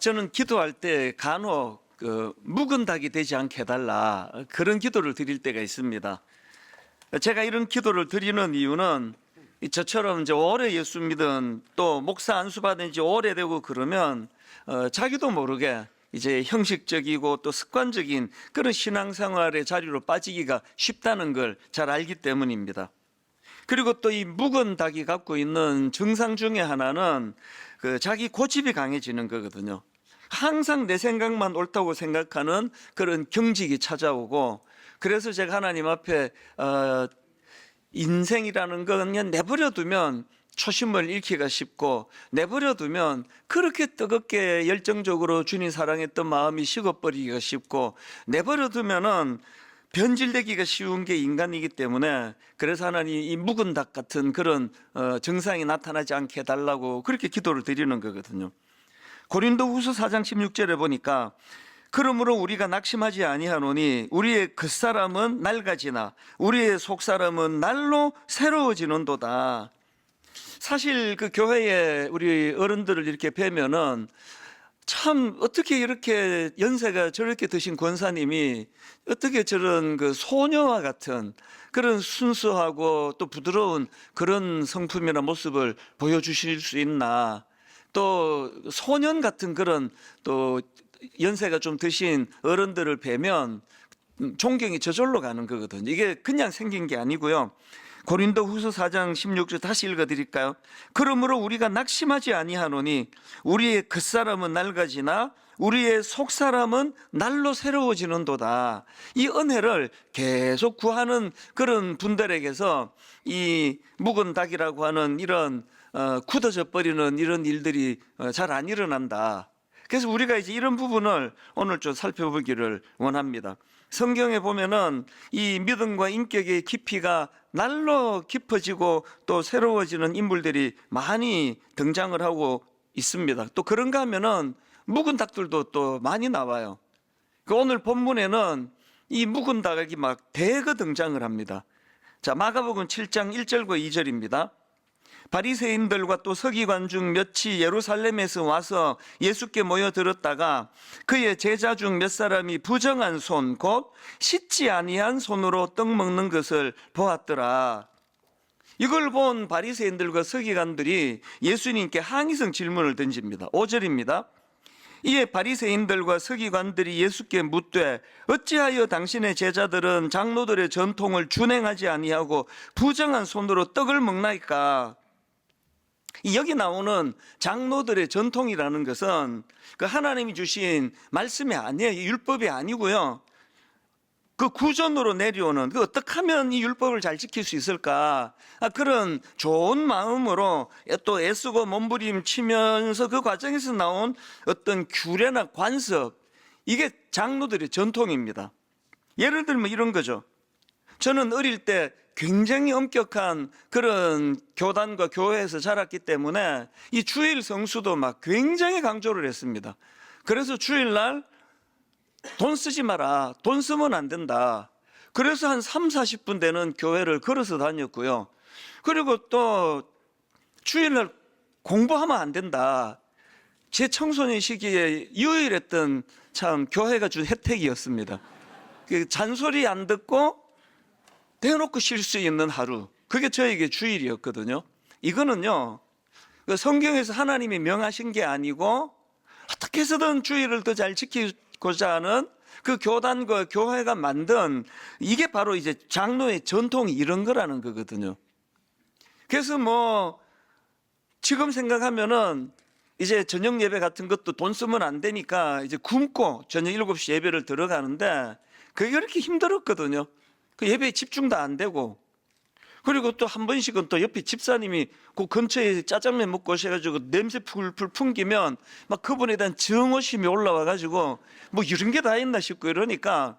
저는 기도할 때 간혹 묵은 닭이 되지 않게 해달라 그런 기도를 드릴 때가 있습니다. 제가 이런 기도를 드리는 이유는 저처럼 이제 오래 예수 믿은 또 목사 안수 받은 지 오래되고 그러면 자기도 모르게 이제 형식적이고 또 습관적인 그런 신앙생활의 자리로 빠지기가 쉽다는 걸 잘 알기 때문입니다. 그리고 또 이 묵은 닭이 갖고 있는 증상 중에 하나는 자기 고집이 강해지는 거거든요. 항상 내 생각만 옳다고 생각하는 그런 경직이 찾아오고, 그래서 제가 하나님 앞에 인생이라는 건 그냥 내버려두면 초심을 잃기가 쉽고, 내버려두면 그렇게 뜨겁게 열정적으로 주님 사랑했던 마음이 식어버리기가 쉽고, 내버려두면은 변질되기가 쉬운 게 인간이기 때문에, 그래서 하나님 이 묵은 닭 같은 그런 증상이 나타나지 않게 해달라고 그렇게 기도를 드리는 거거든요. 고린도후서 4장 16절에 보니까 그러므로 우리가 낙심하지 아니하노니 우리의 겉사람은 낡아지나 우리의 속사람은 날로 새로워지는도다. 사실 그 교회에 우리 어른들을 이렇게 뵈면은 참 어떻게 이렇게 연세가 저렇게 드신 권사님이 어떻게 저런 그 소녀와 같은 그런 순수하고 또 부드러운 그런 성품이나 모습을 보여주실 수 있나, 또 소년 같은 그런 또 연세가 좀 드신 어른들을 뵈면 존경이 저절로 가는 거거든요. 이게 그냥 생긴 게 아니고요. 고린도후서 4장 16절 다시 읽어드릴까요? 그러므로 우리가 낙심하지 아니하노니 우리의 겉사람은 낡아지나 우리의 속사람은 날로 새로워지는도다. 이 은혜를 계속 구하는 그런 분들에게서 이 묵은 닭이라고 하는 이런 굳어져 버리는 이런 일들이 잘 안 일어난다. 그래서 우리가 이제 이런 부분을 오늘 좀 살펴보기를 원합니다. 성경에 보면은 이 믿음과 인격의 깊이가 날로 깊어지고 또 새로워지는 인물들이 많이 등장을 하고 있습니다. 또 그런가 하면은 묵은 닭들도 또 많이 나와요. 오늘 본문에는 이 묵은 닭이 막 대거 등장을 합니다. 자, 마가복음 7장 1절과 2절입니다. 바리새인들과 또 서기관 중 몇이 예루살렘에서 와서 예수께 모여들었다가 그의 제자 중 몇 사람이 부정한 손, 곧 씻지 아니한 손으로 떡 먹는 것을 보았더라. 이걸 본 바리새인들과 서기관들이 예수님께 항의성 질문을 던집니다. 5절입니다. 이에 바리새인들과 서기관들이 예수께 묻되 어찌하여 당신의 제자들은 장로들의 전통을 준행하지 아니하고 부정한 손으로 떡을 먹나이까? 여기 나오는 장로들의 전통이라는 것은 그 하나님이 주신 말씀이 아니에요. 율법이 아니고요. 그 구전으로 내려오는, 어떻게 하면 이 율법을 잘 지킬 수 있을까? 그런 좋은 마음으로 또 애쓰고 몸부림치면서 그 과정에서 나온 어떤 규례나 관습, 이게 장로들의 전통입니다. 예를 들면 이런 거죠. 저는 어릴 때 굉장히 엄격한 그런 교단과 교회에서 자랐기 때문에 이 주일 성수도 막 굉장히 강조를 했습니다. 그래서 주일날 돈 쓰지 마라. 돈 쓰면 안 된다. 그래서 한 3, 40분 되는 교회를 걸어서 다녔고요. 그리고 또 주일날 공부하면 안 된다. 제 청소년 시기에 유일했던 참 교회가 준 혜택이었습니다. 잔소리 안 듣고 대놓고 쉴 수 있는 하루, 그게 저에게 주일이었거든요. 이거는요, 성경에서 하나님이 명하신 게 아니고 어떻게 해서든 주일을 더 잘 지키고자 하는 그 교단과 교회가 만든, 이게 바로 이제 장로의 전통이 이런 거라는 거거든요. 그래서 뭐 지금 생각하면은 이제 저녁 예배 같은 것도 돈 쓰면 안 되니까 이제 굶고 저녁 7시 예배를 들어가는데 그게 그렇게 힘들었거든요. 그 예배에 집중도 안 되고, 그리고 또 한 번씩은 또 옆에 집사님이 그 근처에 짜장면 먹고 오셔가지고 냄새 풀풀 풍기면 막 그분에 대한 정오심이 올라와가지고 뭐 이런 게 다 있나 싶고 이러니까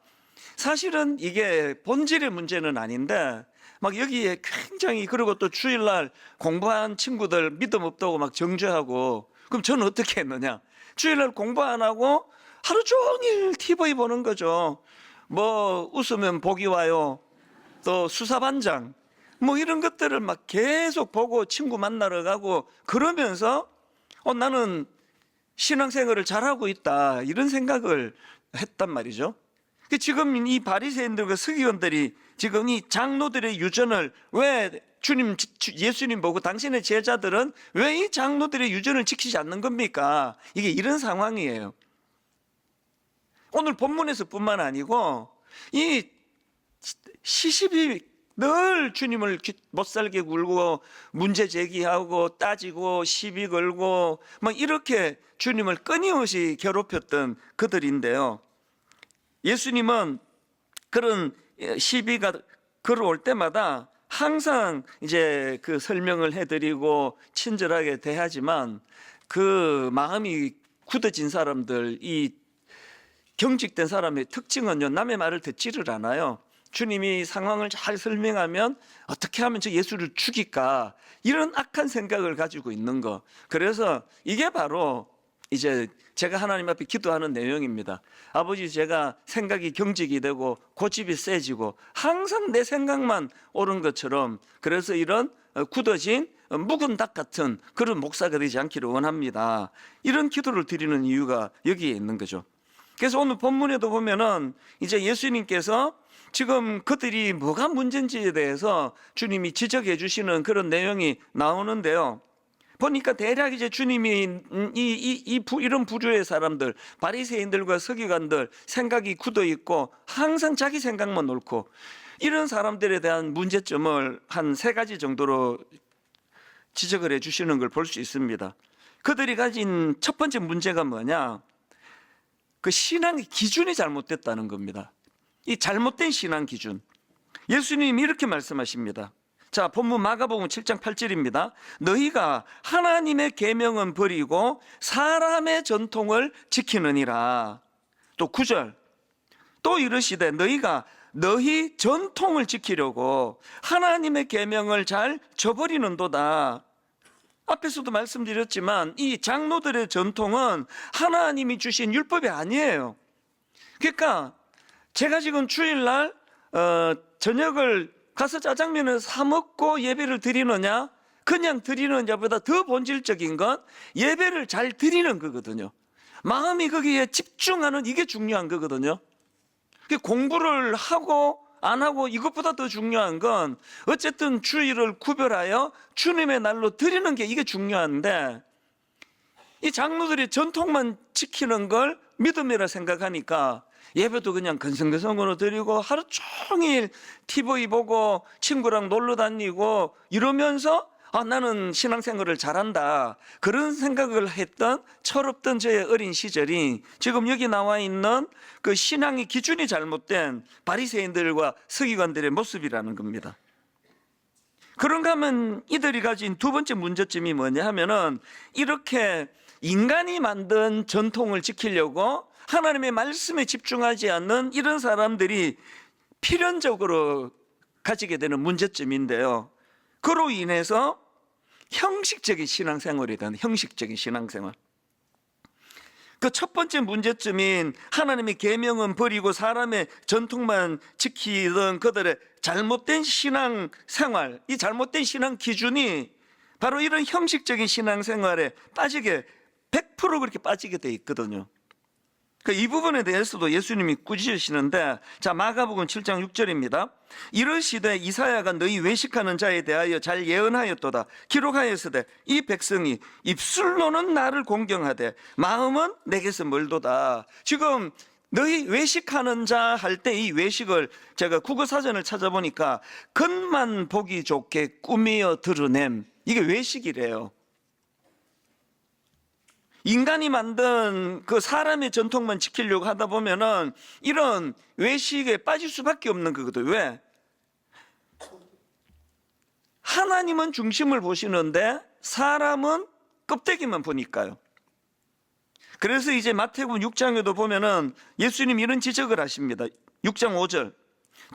사실은 이게 본질의 문제는 아닌데 막 여기에 굉장히, 그리고 또 주일날 공부한 친구들 믿음 없다고 막 정죄하고, 그럼 저는 어떻게 했느냐? 주일날 공부 안 하고 하루 종일 TV 보는 거죠. 뭐 웃으면 복이 와요, 또 수사반장, 뭐 이런 것들을 막 계속 보고 친구 만나러 가고 그러면서 나는 신앙생활을 잘하고 있다, 이런 생각을 했단 말이죠. 지금 이 바리새인들과 서기관들이 지금 이 장로들의 유전을 왜 예수님 보고 당신의 제자들은 왜 이 장로들의 유전을 지키지 않는 겁니까? 이게 이런 상황이에요. 오늘 본문에서뿐만 아니고 이 시십이 늘 주님을 못살게 굴고 문제 제기하고 따지고 시비 걸고 뭐 이렇게 주님을 끊임없이 괴롭혔던 그들인데요. 예수님은 그런 시비가 걸어올 때마다 항상 이제 그 설명을 해드리고 친절하게 대하지만 그 마음이 굳어진 사람들, 이 경직된 사람의 특징은요, 남의 말을 듣지를 않아요. 주님이 상황을 잘 설명하면 어떻게 하면 저 예수를 죽일까, 이런 악한 생각을 가지고 있는 거. 그래서 이게 바로 이제 제가 하나님 앞에 기도하는 내용입니다. 아버지, 제가 생각이 경직이 되고 고집이 세지고 항상 내 생각만 옳은 것처럼, 그래서 이런 굳어진 묵은 닭 같은 그런 목사가 되지 않기를 원합니다. 이런 기도를 드리는 이유가 여기에 있는 거죠. 그래서 오늘 본문에도 보면은 이제 예수님께서 지금 그들이 뭐가 문제인지에 대해서 주님이 지적해 주시는 그런 내용이 나오는데요. 보니까 대략 이제 주님이 이런 부류의 사람들, 바리새인들과 서기관들, 생각이 굳어 있고 항상 자기 생각만 옳고, 이런 사람들에 대한 문제점을 한 3가지 정도로 지적을 해 주시는 걸 볼 수 있습니다. 그들이 가진 첫 번째 문제가 뭐냐? 그 신앙의 기준이 잘못됐다는 겁니다. 이 잘못된 신앙 기준. 예수님이 이렇게 말씀하십니다. 자, 본문 마가복음 7장 8절입니다. 너희가 하나님의 계명은 버리고 사람의 전통을 지키느니라. 또 9절. 또 이르시되 너희 전통을 지키려고 하나님의 계명을 잘 저버리는도다. 앞에서도 말씀드렸지만 이 장로들의 전통은 하나님이 주신 율법이 아니에요. 그러니까 제가 지금 주일날 저녁을 가서 짜장면을 사 먹고 예배를 드리느냐, 그냥 드리는 자보다 더 본질적인 건 예배를 잘 드리는 거거든요. 마음이 거기에 집중하는, 이게 중요한 거거든요. 공부를 하고 안 하고 이것보다 더 중요한 건 어쨌든 주일을 구별하여 주님의 날로 드리는 게, 이게 중요한데, 이 장로들이 전통만 지키는 걸 믿음이라 생각하니까 예배도 그냥 건성건성으로 드리고 하루 종일 TV 보고 친구랑 놀러 다니고 이러면서 나는 신앙생활을 잘한다, 그런 생각을 했던 철없던 저의 어린 시절이 지금 여기 나와 있는 그 신앙의 기준이 잘못된 바리새인들과 서기관들의 모습이라는 겁니다. 그런가 하면 이들이 가진 두 번째 문제점이 뭐냐 하면은, 이렇게 인간이 만든 전통을 지키려고 하나님의 말씀에 집중하지 않는 이런 사람들이 필연적으로 가지게 되는 문제점인데요. 그로 인해서 형식적인 신앙생활이 되는, 형식적인 신앙생활. 그 첫 번째 문제점인 하나님의 계명은 버리고 사람의 전통만 지키던 그들의 잘못된 신앙생활, 이 잘못된 신앙 기준이 바로 이런 형식적인 신앙생활에 빠지게 100% 그렇게 빠지게 돼 있거든요. 이 부분에 대해서도 예수님이 꾸짖으시는데, 자, 마가복음 7장 6절입니다. 이르시되 이사야가 너희 외식하는 자에 대하여 잘 예언하였도다. 기록하였으되 이 백성이 입술로는 나를 공경하되 마음은 내게서 멀도다. 지금 너희 외식하는 자 할 때 이 외식을 제가 국어사전을 찾아보니까 겉만 보기 좋게 꾸미어 드러냄, 이게 외식이래요. 인간이 만든 그 사람의 전통만 지키려고 하다 보면은 이런 외식에 빠질 수밖에 없는 거거든요. 왜? 하나님은 중심을 보시는데 사람은 껍데기만 보니까요. 그래서 이제 마태복음 6장에도 보면은 예수님 이런 지적을 하십니다. 6장 5절.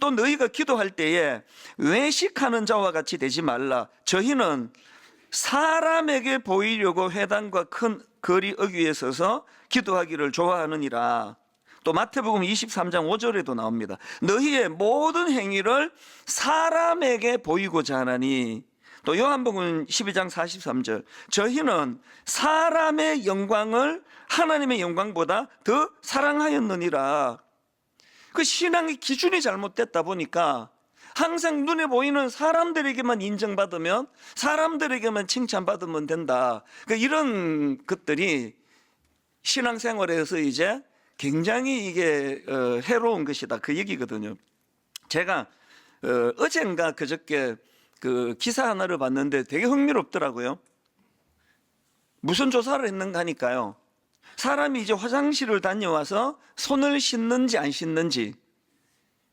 또 너희가 기도할 때에 외식하는 자와 같이 되지 말라. 저희는 사람에게 보이려고 회당과 큰 거리 어귀에 서서 기도하기를 좋아하느니라. 또 마태복음 23장 5절에도 나옵니다. 너희의 모든 행위를 사람에게 보이고자 하나니. 또 요한복음 12장 43절 저희는 사람의 영광을 하나님의 영광보다 더 사랑하였느니라. 그 신앙의 기준이 잘못됐다 보니까 항상 눈에 보이는 사람들에게만 인정받으면, 사람들에게만 칭찬받으면 된다. 이런 것들이 신앙생활에서 이제 굉장히 이게 해로운 것이다, 그 얘기거든요. 제가 어젠가 그저께 그 기사 하나를 봤는데 되게 흥미롭더라고요. 무슨 조사를 했는가 하니까요, 사람이 이제 화장실을 다녀와서 손을 씻는지 안 씻는지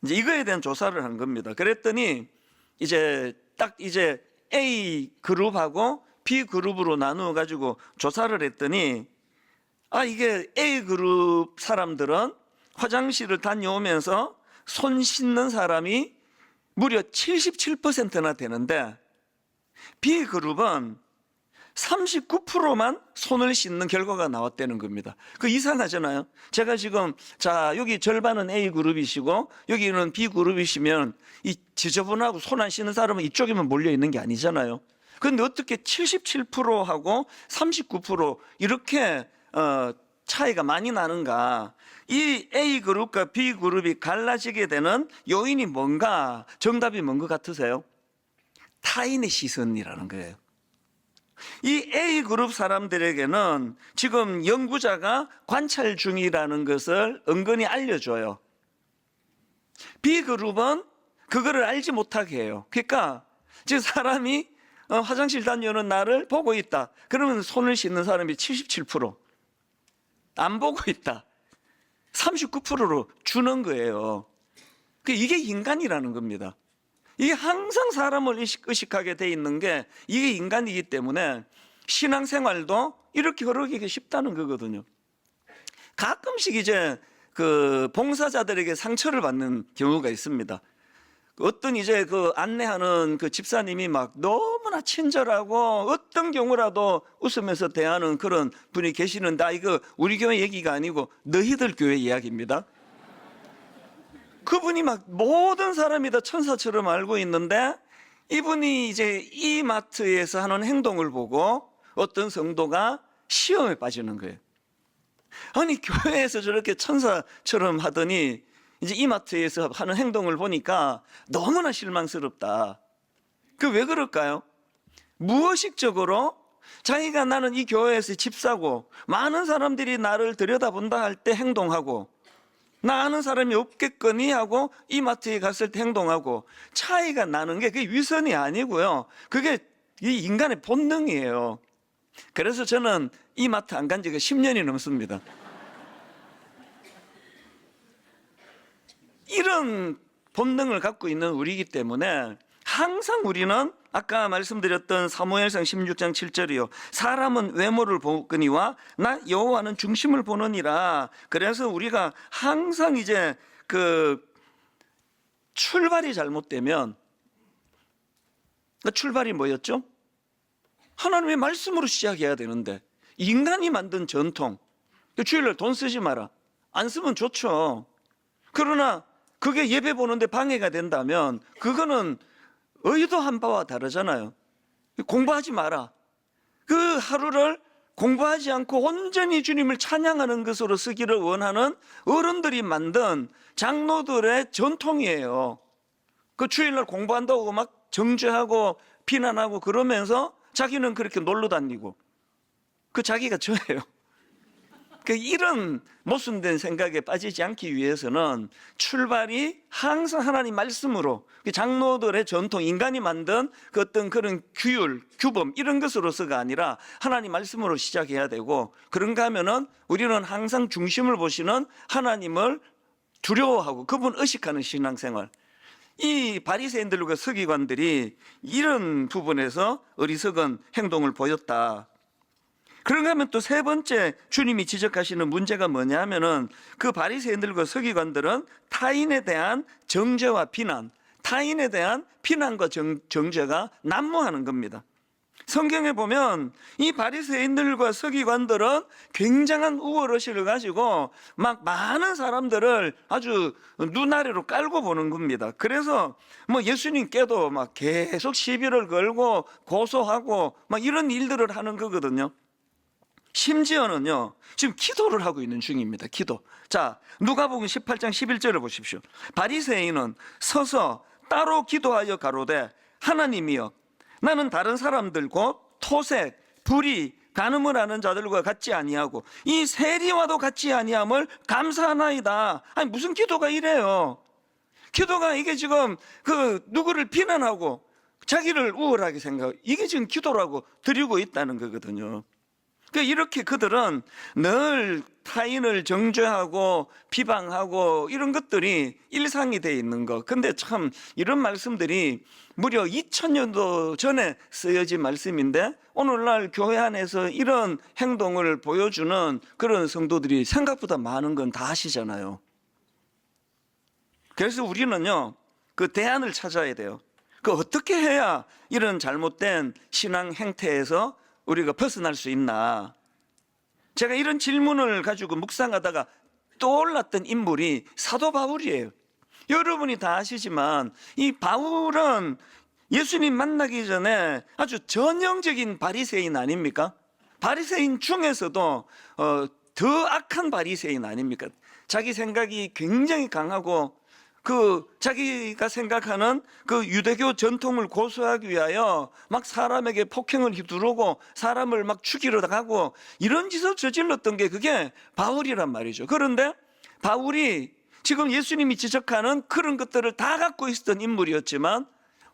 이제 이거에 대한 조사를 한 겁니다. 그랬더니 이제 딱 이제 A 그룹하고 B 그룹으로 나누어 가지고 조사를 했더니, 이게 A 그룹 사람들은 화장실을 다녀오면서 손 씻는 사람이 무려 77%나 되는데, B 그룹은 39%만 손을 씻는 결과가 나왔다는 겁니다. 그 이상하잖아요. 제가 지금 여기 절반은 A 그룹이시고 여기는 B 그룹이시면 이 지저분하고 손 안 씻는 사람은 이쪽에만 몰려 있는 게 아니잖아요. 그런데 어떻게 77%하고 39% 이렇게 차이가 많이 나는가? 이 A 그룹과 B 그룹이 갈라지게 되는 요인이 뭔가? 정답이 뭔 것 같으세요? 타인의 시선이라는 거예요. 이 A 그룹 사람들에게는 지금 연구자가 관찰 중이라는 것을 은근히 알려줘요. B 그룹은 그거를 알지 못하게 해요. 그러니까 지금 사람이 화장실 다녀오는 나를 보고 있다. 그러면 손을 씻는 사람이 77%, 안 보고 있다 39%로 주는 거예요. 이게 인간이라는 겁니다. 이게 항상 사람을 의식하게 돼 있는 게 이게 인간이기 때문에 신앙생활도 이렇게 흐르기 쉽다는 거거든요. 가끔씩 이제 그 봉사자들에게 상처를 받는 경우가 있습니다. 어떤 이제 그 안내하는 그 집사님이 막 너무나 친절하고 어떤 경우라도 웃으면서 대하는 그런 분이 계시는데, 이거 우리 교회 얘기가 아니고 너희들 교회 이야기입니다. 그분이 막 모든 사람이 다 천사처럼 알고 있는데, 이분이 이제 이마트에서 하는 행동을 보고 어떤 성도가 시험에 빠지는 거예요. 아니, 교회에서 저렇게 천사처럼 하더니 이제 이마트에서 하는 행동을 보니까 너무나 실망스럽다. 왜 그럴까요? 무의식적으로 자기가 나는 이 교회에서 집사고 많은 사람들이 나를 들여다본다 할 때 행동하고, 나 아는 사람이 없겠거니 하고 이마트에 갔을 때 행동하고, 차이가 나는 게 그게 위선이 아니고요, 그게 이 인간의 본능이에요. 그래서 저는 이마트 안 간 지가 10년이 넘습니다. 이런 본능을 갖고 있는 우리이기 때문에 항상 우리는 아까 말씀드렸던 사무엘상 16장 7절이요, 사람은 외모를 보거니와 나 여호와는 중심을 보느니라. 그래서 우리가 항상 이제 그 출발이 잘못되면, 출발이 뭐였죠? 하나님의 말씀으로 시작해야 되는데 인간이 만든 전통, 주일날 돈 쓰지 마라, 안 쓰면 좋죠. 그러나 그게 예배 보는데 방해가 된다면 그거는 의도한 바와 다르잖아요. 공부하지 마라, 그 하루를 공부하지 않고 온전히 주님을 찬양하는 것으로 쓰기를 원하는 어른들이 만든 장로들의 전통이에요. 그 주일날 공부한다고 막 정죄하고 비난하고 그러면서 자기는 그렇게 놀러 다니고, 자기가 저예요. 이런 모순된 생각에 빠지지 않기 위해서는 출발이 항상 하나님 말씀으로, 장로들의 전통, 인간이 만든 그 어떤 그런 규율, 규범 이런 것으로서가 아니라 하나님 말씀으로 시작해야 되고, 그런가 하면은 우리는 항상 중심을 보시는 하나님을 두려워하고 그분 의식하는 신앙생활, 이 바리새인들과 서기관들이 이런 부분에서 어리석은 행동을 보였다. 그런가 하면 또 세 번째 주님이 지적하시는 문제가 뭐냐 하면은, 그 바리새인들과 서기관들은 타인에 대한 정죄와 비난, 타인에 대한 비난과 정죄가 난무하는 겁니다. 성경에 보면 이 바리새인들과 서기관들은 굉장한 우월의식을 가지고 막 많은 사람들을 아주 눈아래로 깔고 보는 겁니다. 그래서 뭐 예수님께도 막 계속 시비를 걸고 고소하고 막 이런 일들을 하는 거거든요. 심지어는요, 지금 기도를 하고 있는 중입니다. 기도. 자, 누가복음 18장 11절을 보십시오. 바리새인은 서서 따로 기도하여 가로되, 하나님이여, 나는 다른 사람들 곧 토색, 불의, 간음을 하는 자들과 같지 아니하고 이 세리와도 같지 아니함을 감사하나이다. 아니 무슨 기도가 이래요? 기도가 이게 지금 그 누구를 비난하고 자기를 우월하게 생각하고 이게 지금 기도라고 드리고 있다는 거거든요. 그러니까 이렇게 그들은 늘 타인을 정죄하고 비방하고 이런 것들이 일상이 돼 있는 거. 근데 참 이런 말씀들이 무려 2000년도 전에 쓰여진 말씀인데 오늘날 교회 안에서 이런 행동을 보여주는 그런 성도들이 생각보다 많은 건 다 아시잖아요. 그래서 우리는요, 그 대안을 찾아야 돼요. 그 어떻게 해야 이런 잘못된 신앙 행태에서 우리가 벗어날 수 있나? 제가 이런 질문을 가지고 묵상하다가 떠올랐던 인물이 사도 바울이에요. 여러분이 다 아시지만 이 바울은 예수님 만나기 전에 아주 전형적인 바리새인 아닙니까? 바리새인 중에서도 더 악한 바리새인 아닙니까? 자기 생각이 굉장히 강하고 그 자기가 생각하는 그 유대교 전통을 고수하기 위하여 막 사람에게 폭행을 휘두르고 사람을 막 죽이러 가고 이런 짓을 저질렀던 게 그게 바울이란 말이죠. 그런데 바울이 지금 예수님이 지적하는 그런 것들을 다 갖고 있었던 인물이었지만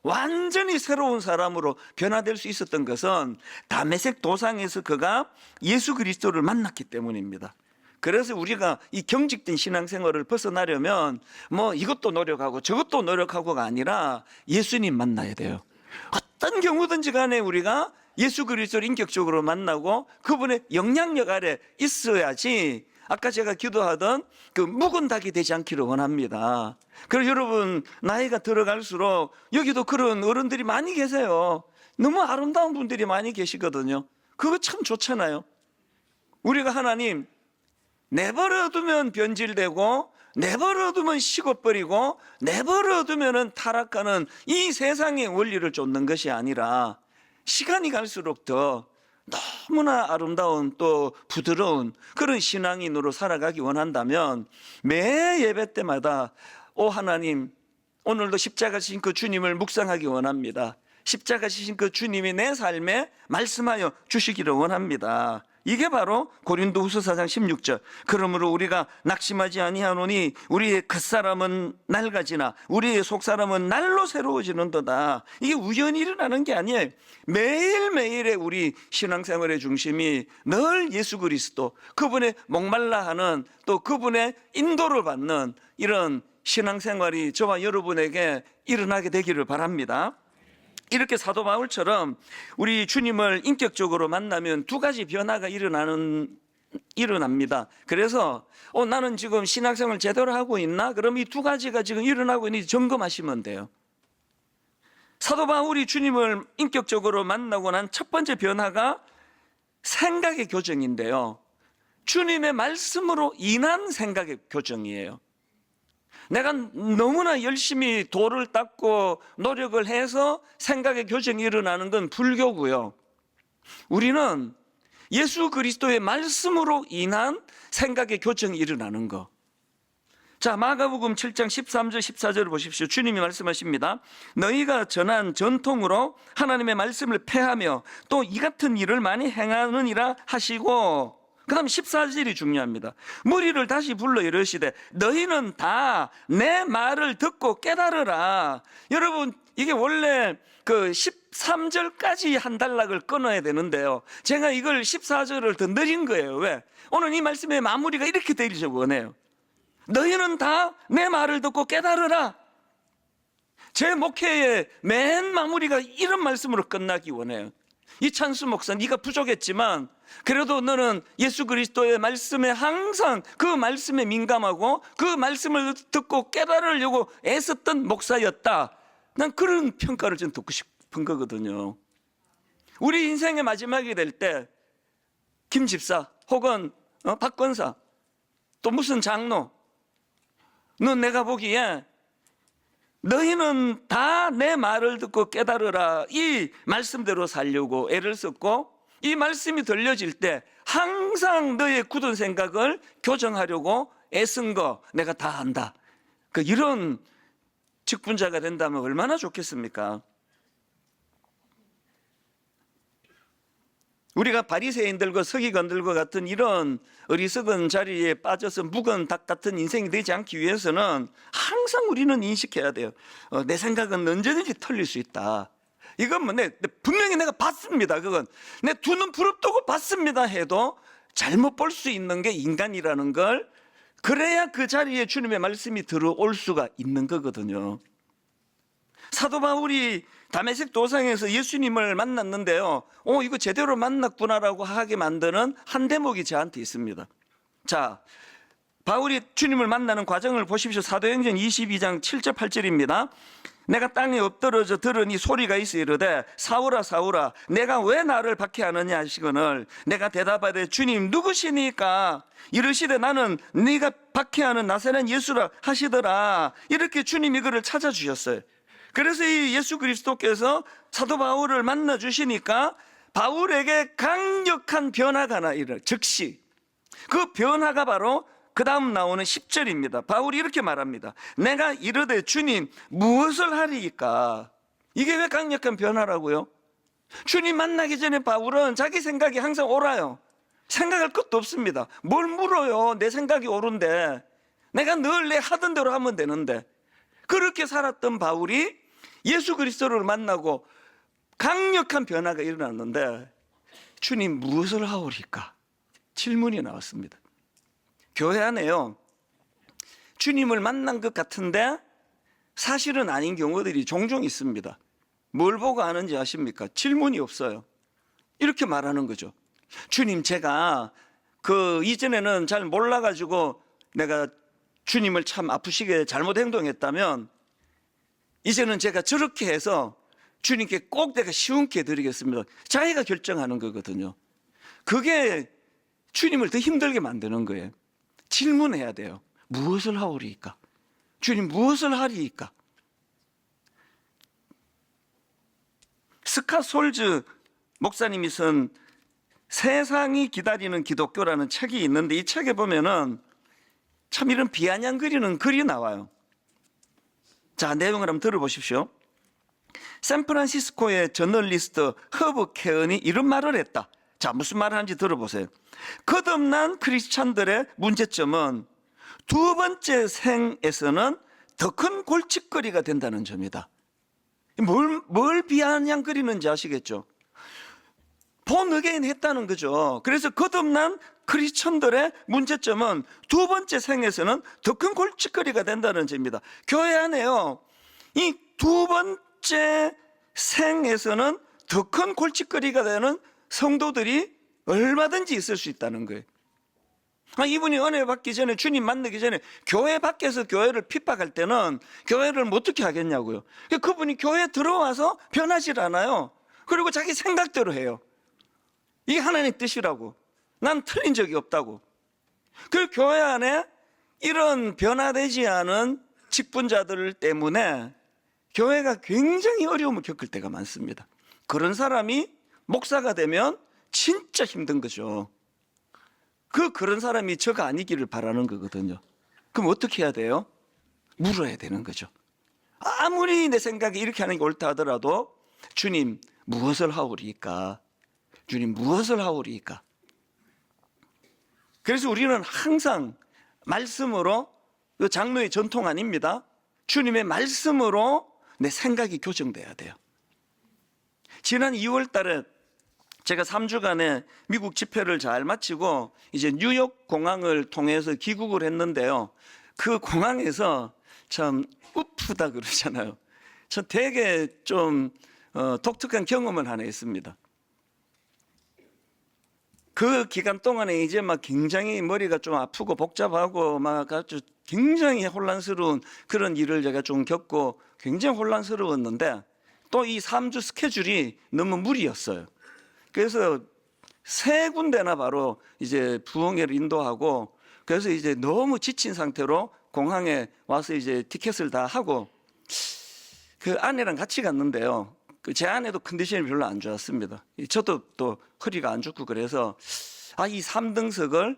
완전히 새로운 사람으로 변화될 수 있었던 것은 다메섹 도상에서 그가 예수 그리스도를 만났기 때문입니다. 그래서 우리가 이 경직된 신앙생활을 벗어나려면 뭐 이것도 노력하고 저것도 노력하고가 아니라 예수님 만나야 돼요. 어떤 경우든지 간에 우리가 예수 그리스도를 인격적으로 만나고 그분의 영향력 아래 있어야지 아까 제가 기도하던 그 묵은 닭이 되지 않기를 원합니다. 그리고 여러분 나이가 들어갈수록 여기도 그런 어른들이 많이 계세요. 너무 아름다운 분들이 많이 계시거든요. 그거 참 좋잖아요. 우리가 하나님 내버려두면 변질되고 내버려두면 식어버리고 내버려두면 타락하는 이 세상의 원리를 쫓는 것이 아니라 시간이 갈수록 더 너무나 아름다운 또 부드러운 그런 신앙인으로 살아가기 원한다면 매 예배 때마다 오 하나님 오늘도 십자가 지신 그 주님을 묵상하기 원합니다. 십자가 지신 그 주님이 내 삶에 말씀하여 주시기를 원합니다. 이게 바로 고린도후서 4장 16절. 그러므로 우리가 낙심하지 아니하노니 우리의 겉사람은 낡아지나 우리의 속사람은 날로 새로워지는도다. 이게 우연히 일어나는 게 아니에요. 매일매일의 우리 신앙생활의 중심이 늘 예수 그리스도, 그분의 목말라하는 또 그분의 인도를 받는 이런 신앙생활이 저와 여러분에게 일어나게 되기를 바랍니다. 이렇게 사도 바울처럼 우리 주님을 인격적으로 만나면 두 가지 변화가 일어납니다. 그래서 나는 지금 신앙생활 제대로 하고 있나? 그럼 이 두 가지가 지금 일어나고 있는지 점검하시면 돼요. 사도 바울이 주님을 인격적으로 만나고 난 첫 번째 변화가 생각의 교정인데요. 주님의 말씀으로 인한 생각의 교정이에요. 내가 너무나 열심히 도를 닦고 노력을 해서 생각의 교정이 일어나는 건 불교고요. 우리는 예수 그리스도의 말씀으로 인한 생각의 교정이 일어나는 거. 자, 마가복음 7장 13절 14절을 보십시오. 주님이 말씀하십니다. 너희가 전한 전통으로 하나님의 말씀을 폐하며 또 이 같은 일을 많이 행하느니라 하시고, 그 다음 14절이 중요합니다. 무리를 다시 불러 이르시되 너희는 다 내 말을 듣고 깨달으라. 여러분 이게 원래 그 13절까지 한 단락을 끊어야 되는데요, 제가 이걸 14절을 더 느린 거예요. 왜? 오늘 이 말씀의 마무리가 이렇게 되기를 원해요. 너희는 다 내 말을 듣고 깨달으라. 제 목회의 맨 마무리가 이런 말씀으로 끝나기 원해요. 이찬수 목사, 네가 부족했지만 그래도 너는 예수 그리스도의 말씀에 항상 그 말씀에 민감하고 그 말씀을 듣고 깨달으려고 애썼던 목사였다. 난 그런 평가를 좀 듣고 싶은 거거든요. 우리 인생의 마지막이 될 때 김 집사 혹은 박 권사 또 무슨 장로, 너 내가 보기에 너희는 다 내 말을 듣고 깨달으라, 이 말씀대로 살려고 애를 썼고, 이 말씀이 들려질 때 항상 너의 굳은 생각을 교정하려고 애쓴 거 내가 다 안다. 이런 직분자가 된다면 얼마나 좋겠습니까? 우리가 바리새인들과 서기관들과 같은 이런 어리석은 자리에 빠져서 묵은 닭 같은 인생이 되지 않기 위해서는 항상 우리는 인식해야 돼요. 내 생각은 언제든지 틀릴 수 있다. 이건 분명히 내가 봤습니다. 그건 내 두 눈 부릅뜨고 봤습니다 해도 잘못 볼 수 있는 게 인간이라는 걸, 그래야 그 자리에 주님의 말씀이 들어올 수가 있는 거거든요. 사도 바울이 다메섹 도상에서 예수님을 만났는데요, 이거 제대로 만났구나라고 하게 만드는 한 대목이 저한테 있습니다. 자, 바울이 주님을 만나는 과정을 보십시오. 사도행전 22장 7절 8절입니다. 내가 땅에 엎드러져 들으니 소리가 있어 이르되 사울아 사울아 내가 왜 나를 박해하느냐 하시거늘 내가 대답하되 주님 누구시니까? 이르시되 나는 네가 박해하는 나사렛 예수라 하시더라. 이렇게 주님이 그를 찾아주셨어요. 그래서 이 예수 그리스도께서 사도 바울을 만나 주시니까 바울에게 강력한 변화가 나이를 즉시, 그 변화가 바로 그 다음 나오는 10절입니다. 바울이 이렇게 말합니다. 내가 이르되 주님 무엇을 하리이까? 이게 왜 강력한 변화라고요? 주님 만나기 전에 바울은 자기 생각이 항상 옳아요. 생각할 것도 없습니다. 뭘 물어요? 내 생각이 옳은데, 내가 늘 내 하던 대로 하면 되는데. 그렇게 살았던 바울이 예수 그리스도를 만나고 강력한 변화가 일어났는데, 주님 무엇을 하오리까? 질문이 나왔습니다. 교회 안에요, 주님을 만난 것 같은데 사실은 아닌 경우들이 종종 있습니다. 뭘 보고 아는지 아십니까? 질문이 없어요. 이렇게 말하는 거죠. 주님, 제가 이전에는 잘 몰라가지고 내가 주님을 참 아프시게 잘못 행동했다면 이제는 제가 저렇게 해서 주님께 꼭 내가 시원케 드리겠습니다. 자기가 결정하는 거거든요. 그게 주님을 더 힘들게 만드는 거예요. 질문해야 돼요. 무엇을 하오리이까? 주님 무엇을 하리이까? 스캇 솔즈 목사님이 쓴 세상이 기다리는 기독교라는 책이 있는데, 이 책에 보면은 참 이런 비아냥거리는 글이 나와요. 자, 내용을 한번 들어보십시오. 샌프란시스코의 저널리스트 허브 케언이 이런 말을 했다. 자, 무슨 말을 하는지 들어보세요. 거듭난 크리스찬들의 문제점은 두 번째 생에서는 더 큰 골칫거리가 된다는 점이다. 뭘 비아냥거리는지 아시겠죠? 본어게인 했다는 거죠. 그래서 거듭난 크리스천들의 문제점은 두 번째 생에서는 더 큰 골칫거리가 된다는 점입니다. 교회 안에요, 이 두 번째 생에서는 더 큰 골칫거리가 되는 성도들이 얼마든지 있을 수 있다는 거예요. 이분이 은혜 받기 전에, 주님 만나기 전에 교회 밖에서 교회를 핍박할 때는 교회를 어떻게 하겠냐고요. 그분이 교회에 들어와서 변하질 않아요. 그리고 자기 생각대로 해요. 이게 하나님 뜻이라고, 난 틀린 적이 없다고. 그 교회 안에 이런 변화되지 않은 직분자들 때문에 교회가 굉장히 어려움을 겪을 때가 많습니다. 그런 사람이 목사가 되면 진짜 힘든 거죠. 그런 사람이 저가 아니기를 바라는 거거든요. 그럼 어떻게 해야 돼요? 물어야 되는 거죠. 아무리 내 생각에 이렇게 하는 게 옳다 하더라도 주님 무엇을 하오리이까? 주님 무엇을 하오리이까? 그래서 우리는 항상 말씀으로, 장로의 전통 아닙니다. 주님의 말씀으로 내 생각이 교정돼야 돼요. 지난 2월 달에 제가 3주간의 미국 집회를 잘 마치고 이제 뉴욕 공항을 통해서 귀국을 했는데요. 그 공항에서 참 우프다 그러잖아요. 저 되게 좀 독특한 경험을 하나 했습니다. 그 기간 동안에 이제 막 굉장히 머리가 좀 아프고 복잡하고 막 아주 굉장히 혼란스러운 그런 일을 제가 좀 겪고 굉장히 혼란스러웠는데, 또 이 3주 스케줄이 너무 무리였어요. 그래서 세 군데나 바로 이제 부흥회를 인도하고, 그래서 이제 너무 지친 상태로 공항에 와서 이제 티켓을 다 하고 그 아내랑 같이 갔는데요. 제 아내도 컨디션이 별로 안 좋았습니다. 저도 또 허리가 안 좋고 그래서 이 3등석을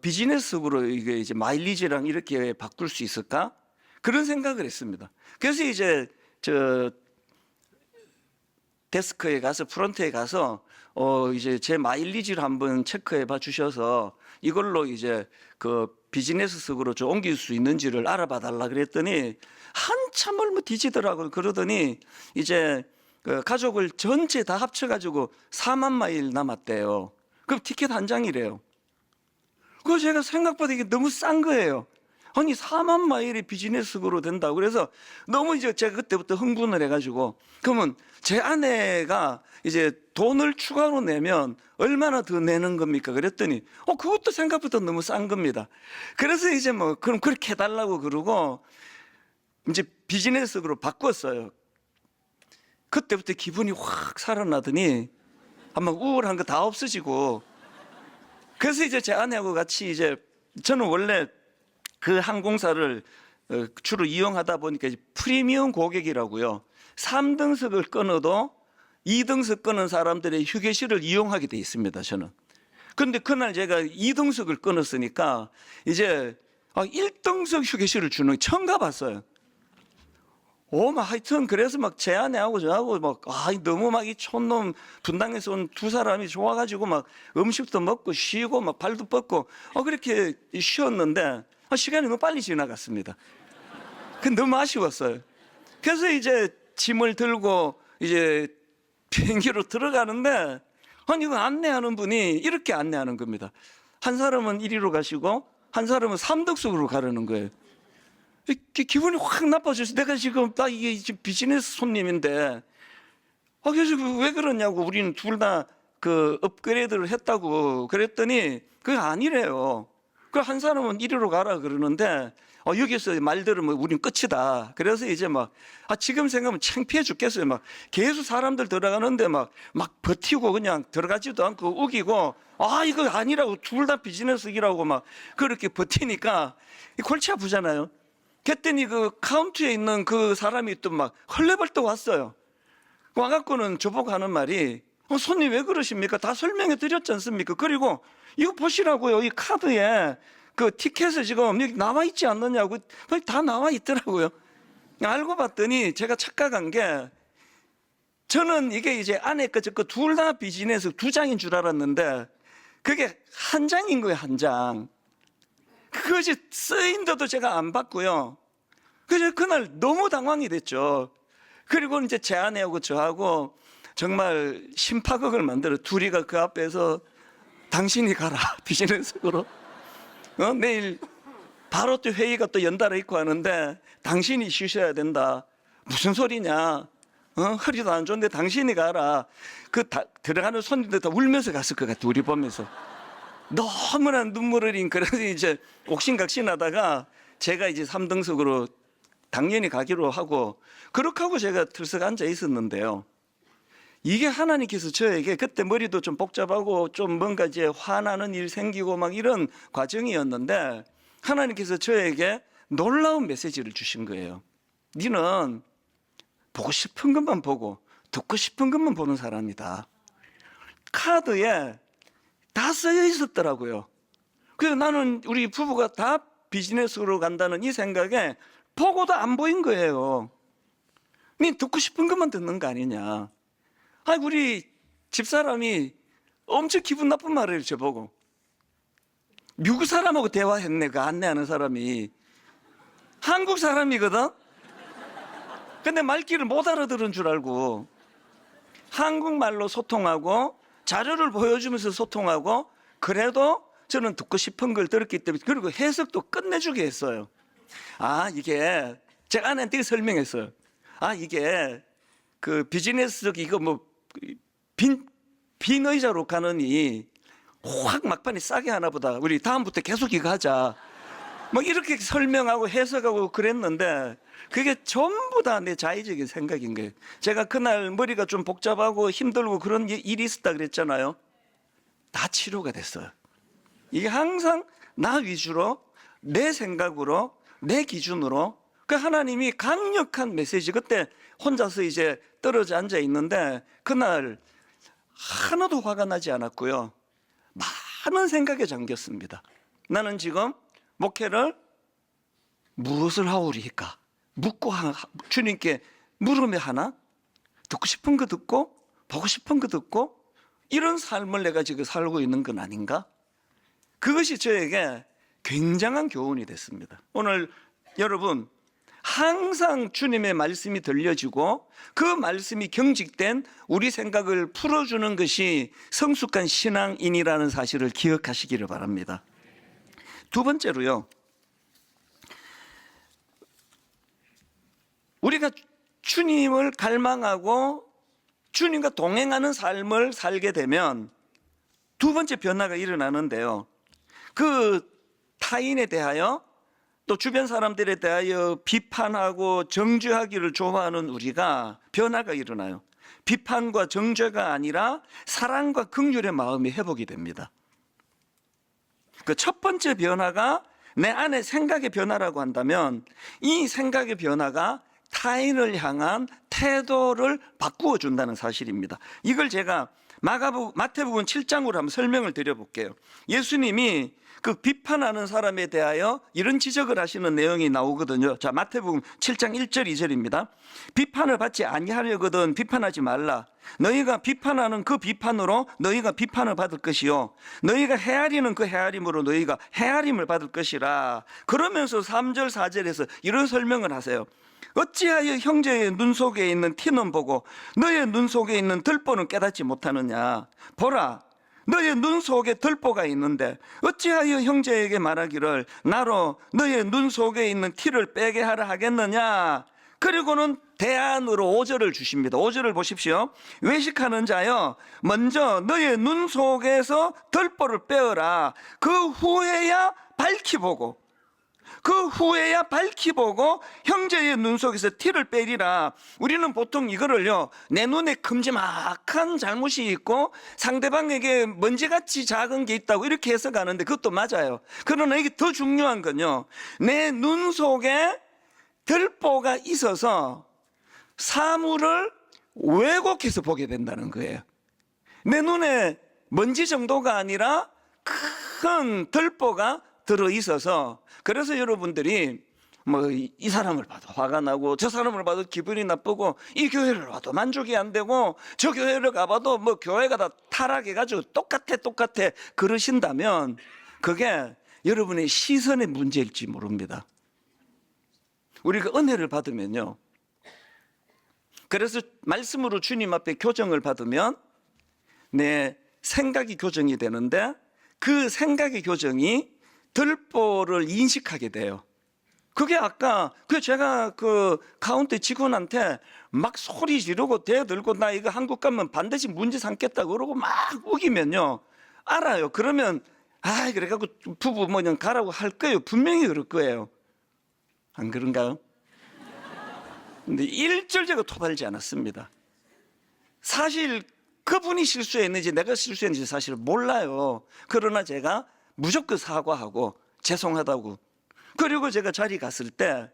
비즈니스석으로 이게 이제 마일리지랑 이렇게 바꿀 수 있을까? 그런 생각을 했습니다. 그래서 이제 저 데스크에 가서 프론트에 가서 이제 제 마일리지를 한번 체크해 봐 주셔서 이걸로 이제 그 비즈니스석으로 좀 옮길 수 있는지를 알아봐 달라 그랬더니 한참을 뭐 뒤지더라고요. 그러더니 이제 그 가족을 전체 다 합쳐가지고 4만 마일 남았대요. 그럼 티켓 한 장이래요. 그거 제가 생각보다 이게 너무 싼 거예요. 아니 4만 마일이 비즈니스석으로 된다고. 그래서 너무 이제 제가 그때부터 흥분을 해가지고, 그러면 제 아내가 이제 돈을 추가로 내면 얼마나 더 내는 겁니까? 그랬더니 그것도 생각보다 너무 싼 겁니다. 그래서 이제 뭐 그럼 그렇게 해달라고 그러고 이제 비즈니스석으로 바꿨어요. 그때부터 기분이 확 살아나더니 아마 우울한 거 다 없어지고, 그래서 이제 제 아내하고 같이 이제 저는 원래 그 항공사를 주로 이용하다 보니까 이제 프리미엄 고객이라고요. 3등석을 끊어도 2등석 끊은 사람들의 휴게실을 이용하게 돼 있습니다, 저는. 그런데 그날 제가 2등석을 끊었으니까 이제 1등석 휴게실을 주는 거 처음 가봤어요. 하여튼 그래서 막 제 아내하고 저하고 막 너무 막 이 촌놈 분당에서 온 두 사람이 좋아가지고 막 음식도 먹고 쉬고 막 발도 뻗고 그렇게 쉬었는데 시간이 너무 빨리 지나갔습니다. 그 너무 아쉬웠어요. 그래서 이제 짐을 들고 이제 비행기로 들어가는데 이거 안내하는 분이 이렇게 안내하는 겁니다. 한 사람은 1위로 가시고 한 사람은 3등석으로 가려는 거예요. 기분이 확 나빠져서 내가 지금 이게 지금 비즈니스 손님인데 그래서 왜 그러냐고, 우리는 둘 다 그 업그레이드를 했다고 그랬더니 그게 아니래요. 그 한 사람은 1위로 가라 그러는데 여기서 말 들으면 우린 끝이다. 그래서 이제 막 지금 생각하면 창피해 죽겠어요. 막 계속 사람들 들어가는데 막 버티고 그냥 들어가지도 않고 우기고 이거 아니라고, 둘 다 비즈니스이라고 막 그렇게 버티니까 골치 아프잖아요. 그랬더니 그 카운트에 있는 그 사람이 또 막 헐레벌떡 왔어요. 와갖고는 저보고 하는 말이 손님 왜 그러십니까? 다 설명해 드렸지 않습니까? 그리고 이거 보시라고요. 이 카드에 그 티켓에 지금 여기 나와 있지 않느냐고. 다 나와 있더라고요. 알고 봤더니 제가 착각한 게, 저는 이게 이제 안에 거 둘 다 비즈니스 2장인 줄 알았는데 그게 한 장인 거예요, 한 장. 그것이 쓰인데도 제가 안 봤고요. 그래서 그날 너무 당황이 됐죠. 그리고 이제 제 아내하고 저하고 정말 심파극을 만들어. 둘이가 그 앞에서 당신이 가라, 비즈니스으로. 내일 바로 또 회의가 또 연달아 있고 하는데 당신이 쉬셔야 된다. 무슨 소리냐? 허리도 안 좋은데 당신이 가라. 들어가는 손님들 다 울면서 갔을 것 같아, 우리 보면서. 너무나 눈물을 흘린. 그래서 이제 옥신각신하다가 제가 이제 3등석으로 당연히 가기로 하고, 그렇게 하고 제가 들썩 앉아 있었는데요. 이게 하나님께서 저에게, 그때 머리도 좀 복잡하고 좀 뭔가 이제 화나는 일 생기고 막 이런 과정이었는데, 하나님께서 저에게 놀라운 메시지를 주신 거예요. 너는 보고 싶은 것만 보고 듣고 싶은 것만 보는 사람이다. 카드에 다 쓰여 있었더라고요. 그래서 나는 우리 부부가 다 비즈니스로 간다는 이 생각에 보고도 안 보인 거예요. 니 듣고 싶은 것만 듣는 거 아니냐. 우리 집사람이 엄청 기분 나쁜 말을 해요, 저보고. 미국 사람하고 대화했네, 그 안내하는 사람이. 한국 사람이거든? 근데 말귀를 못 알아들은 줄 알고 한국말로 소통하고 자료를 보여주면서 소통하고, 그래도 저는 듣고 싶은 걸 들었기 때문에, 그리고 해석도 끝내주게 했어요. 이게 제가 아내한테 설명했어요. 이게 그 비즈니스적 이거 뭐 빈 의자로 가느니 확 막판에 싸게 하나 보다. 우리 다음부터 계속 이거 하자. 뭐 이렇게 설명하고 해석하고 그랬는데 그게 전부 다 내 자의적인 생각인 거예요. 제가 그날 머리가 좀 복잡하고 힘들고 그런 일이 있었다 그랬잖아요. 다 치료가 됐어요. 이게 항상 나 위주로 내 생각으로 내 기준으로 그 하나님이 강력한 메시지, 그때 혼자서 이제 떨어져 앉아 있는데 그날 하나도 화가 나지 않았고요. 많은 생각에 잠겼습니다. 나는 지금 목회를 무엇을 하오리까 묻고 주님께 물으며 하나? 듣고 싶은 거 듣고 보고 싶은 거 듣고 이런 삶을 내가 지금 살고 있는 건 아닌가? 그것이 저에게 굉장한 교훈이 됐습니다. 오늘 여러분 항상 주님의 말씀이 들려지고 그 말씀이 경직된 우리 생각을 풀어주는 것이 성숙한 신앙인이라는 사실을 기억하시기를 바랍니다. 두 번째로요, 우리가 주님을 갈망하고 주님과 동행하는 삶을 살게 되면 두 번째 변화가 일어나는데요, 그 타인에 대하여 또 주변 사람들에 대하여 비판하고 정죄하기를 좋아하는 우리가 변화가 일어나요. 비판과 정죄가 아니라 사랑과 긍휼의 마음이 회복이 됩니다. 그 첫 번째 변화가 내 안의 생각의 변화라고 한다면 이 생각의 변화가 타인을 향한 태도를 바꾸어 준다는 사실입니다. 이걸 제가 마태복음 7장으로 한번 설명을 드려볼게요. 예수님이 그 비판하는 사람에 대하여 이런 지적을 하시는 내용이 나오거든요. 자, 마태복음 7장 1절 2절입니다. 비판을 받지 아니하려거든 비판하지 말라. 너희가 비판하는 그 비판으로 너희가 비판을 받을 것이요 너희가 헤아리는 그 헤아림으로 너희가 헤아림을 받을 것이라. 그러면서 3절 4절에서 이런 설명을 하세요. 어찌하여 형제의 눈 속에 있는 티는 보고 너의 눈 속에 있는 들보는 깨닫지 못하느냐. 보라, 너의 눈 속에 들보가 있는데 어찌하여 형제에게 말하기를 나로 너의 눈 속에 있는 티를 빼게 하라 하겠느냐. 그리고는 대안으로 5절을 주십니다. 5절을 보십시오. 외식하는 자여, 먼저 너의 눈 속에서 들보를 빼어라. 그 후에야 밝히 보고 형제의 눈 속에서 티를 빼리라. 우리는 보통 이거를요, 내 눈에 큼지막한 잘못이 있고 상대방에게 먼지같이 작은 게 있다고 이렇게 해석하는데 그것도 맞아요. 그러나 이게 더 중요한 건요, 내 눈 속에 들보가 있어서 사물을 왜곡해서 보게 된다는 거예요. 내 눈에 먼지 정도가 아니라 큰 들보가 들어 있어서, 그래서 여러분들이 뭐 이 사람을 봐도 화가 나고 저 사람을 봐도 기분이 나쁘고 이 교회를 봐도 만족이 안 되고 저 교회를 가봐도 뭐 교회가 다 타락해가지고 똑같아 그러신다면 그게 여러분의 시선의 문제일지 모릅니다. 우리가 은혜를 받으면요, 그래서 말씀으로 주님 앞에 교정을 받으면 내 생각이 교정이 되는데 그 생각의 교정이 들보를 인식하게 돼요. 그게 아까 제가 그 카운터 직원한테 막 소리 지르고 대들고 나 이거 한국 가면 반드시 문제 삼겠다 그러고 막 우기면요, 알아요. 그러면 그래갖고 부부 뭐냐 가라고 할 거예요. 분명히 그럴 거예요. 안 그런가요? 근데 일절 제가 토달지 않았습니다. 사실 그분이 실수했는지 내가 실수했는지 사실 몰라요. 그러나 제가 무조건 사과하고 죄송하다고, 그리고 제가 자리 갔을 때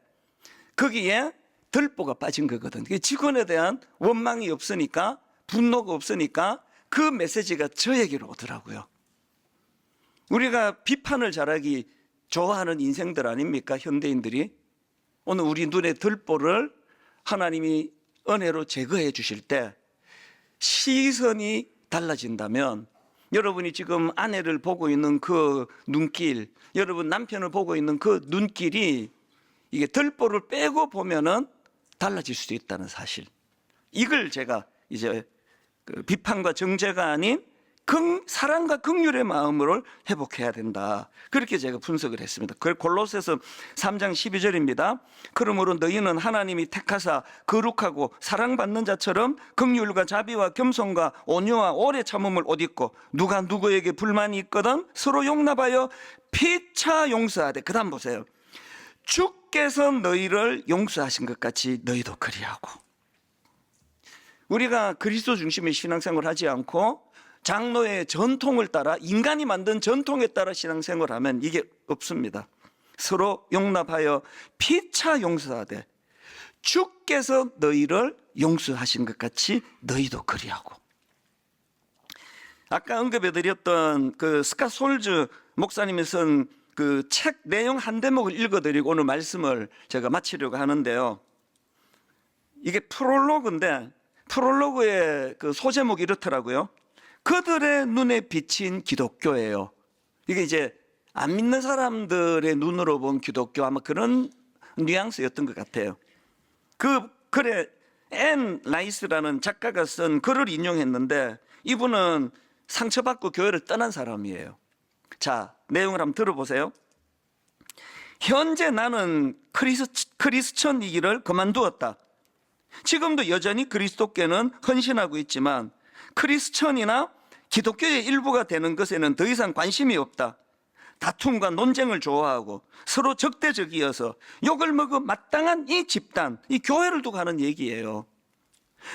거기에 들보가 빠진 거거든. 직원에 대한 원망이 없으니까, 분노가 없으니까 그 메시지가 저에게로 오더라고요. 우리가 비판을 잘하기 좋아하는 인생들 아닙니까, 현대인들이? 오늘 우리 눈에 들보를 하나님이 은혜로 제거해 주실 때 시선이 달라진다면, 여러분이 지금 아내를 보고 있는 그 눈길, 여러분 남편을 보고 있는 그 눈길이 이게 들보를 빼고 보면은 달라질 수도 있다는 사실, 이걸 제가 이제 그 비판과 정죄가 아닌 사랑과 긍휼의 마음을 회복해야 된다, 그렇게 제가 분석을 했습니다. 골로새서 3장 12절입니다. 그러므로 너희는 하나님이 택하사 거룩하고 사랑받는 자처럼 긍휼과 자비와 겸손과 온유와 오래 참음을 옷 입고 누가 누구에게 불만이 있거든 서로 용납하여 피차 용서하되, 그 다음 보세요. 주께서 너희를 용서하신 것 같이 너희도 그리하고. 우리가 그리스도 중심의 신앙생활을 하지 않고 장로의 전통을 따라, 인간이 만든 전통에 따라 신앙생활을 하면 이게 없습니다. 서로 용납하여 피차 용서하되 주께서 너희를 용서하신 것 같이 너희도 그리하고. 아까 언급해드렸던 그 스캇 솔즈 목사님이 쓴 그 책 내용 한 대목을 읽어드리고 오늘 말씀을 제가 마치려고 하는데요. 이게 프롤로그인데, 프롤로그의 그 소제목이 이렇더라고요. 그들의 눈에 비친 기독교예요. 이게 이제 안 믿는 사람들의 눈으로 본 기독교, 아마 그런 뉘앙스였던 것 같아요. 그 글에 앤 라이스라는 작가가 쓴 글을 인용했는데, 이분은 상처받고 교회를 떠난 사람이에요. 자, 내용을 한번 들어보세요. 현재 나는 크리스천 이기를 그만두었다. 지금도 여전히 그리스도께는 헌신하고 있지만 크리스천이나 기독교의 일부가 되는 것에는 더 이상 관심이 없다. 다툼과 논쟁을 좋아하고 서로 적대적이어서 욕을 먹어 마땅한 이 집단, 이 교회를 두고 하는 얘기예요.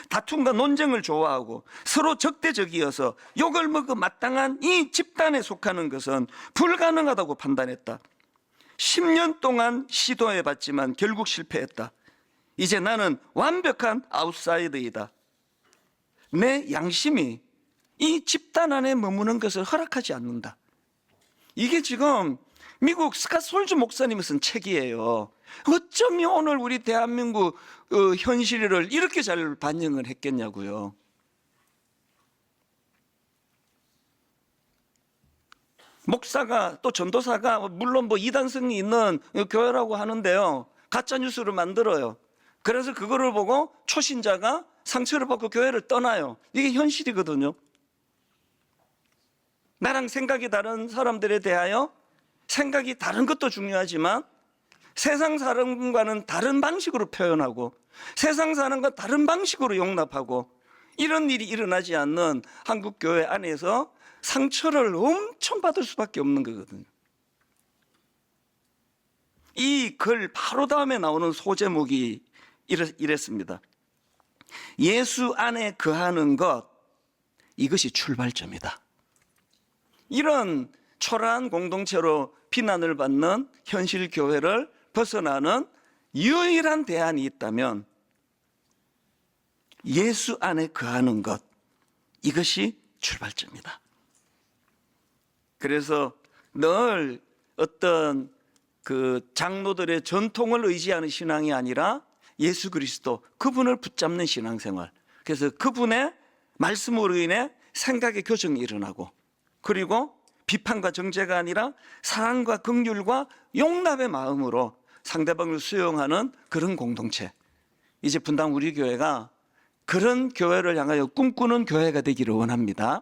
다툼과 논쟁을 좋아하고 서로 적대적이어서 욕을 먹어 마땅한 이 집단에 속하는 것은 불가능하다고 판단했다. 10년 동안 시도해봤지만 결국 실패했다. 이제 나는 완벽한 아웃사이더이다. 내 양심이 이 집단 안에 머무는 것을 허락하지 않는다. 이게 지금 미국 스캇 솔즈 목사님이 쓴 책이에요. 어쩌면 오늘 우리 대한민국 현실을 이렇게 잘 반영을 했겠냐고요. 목사가 또 전도사가 물론 뭐 이단성이 있는 교회라고 하는데요, 가짜 뉴스를 만들어요. 그래서 그거를 보고 초신자가 상처를 받고 교회를 떠나요. 이게 현실이거든요. 나랑 생각이 다른 사람들에 대하여 생각이 다른 것도 중요하지만 세상 사람과는 다른 방식으로 표현하고 세상 사람과 다른 방식으로 용납하고, 이런 일이 일어나지 않는 한국 교회 안에서 상처를 엄청 받을 수밖에 없는 거거든요. 이 글 바로 다음에 나오는 소제목이 이랬습니다. 예수 안에 거하는 것, 이것이 출발점이다. 이런 초라한 공동체로 비난을 받는 현실 교회를 벗어나는 유일한 대안이 있다면 예수 안에 거하는 것, 이것이 출발점이다. 그래서 늘 어떤 그 장로들의 전통을 의지하는 신앙이 아니라 예수 그리스도, 그분을 붙잡는 신앙생활. 그래서 그분의 말씀으로 인해 생각의 교정이 일어나고, 그리고 비판과 정죄가 아니라 사랑과 긍휼과 용납의 마음으로 상대방을 수용하는 그런 공동체. 이제 분당 우리 교회가 그런 교회를 향하여 꿈꾸는 교회가 되기를 원합니다.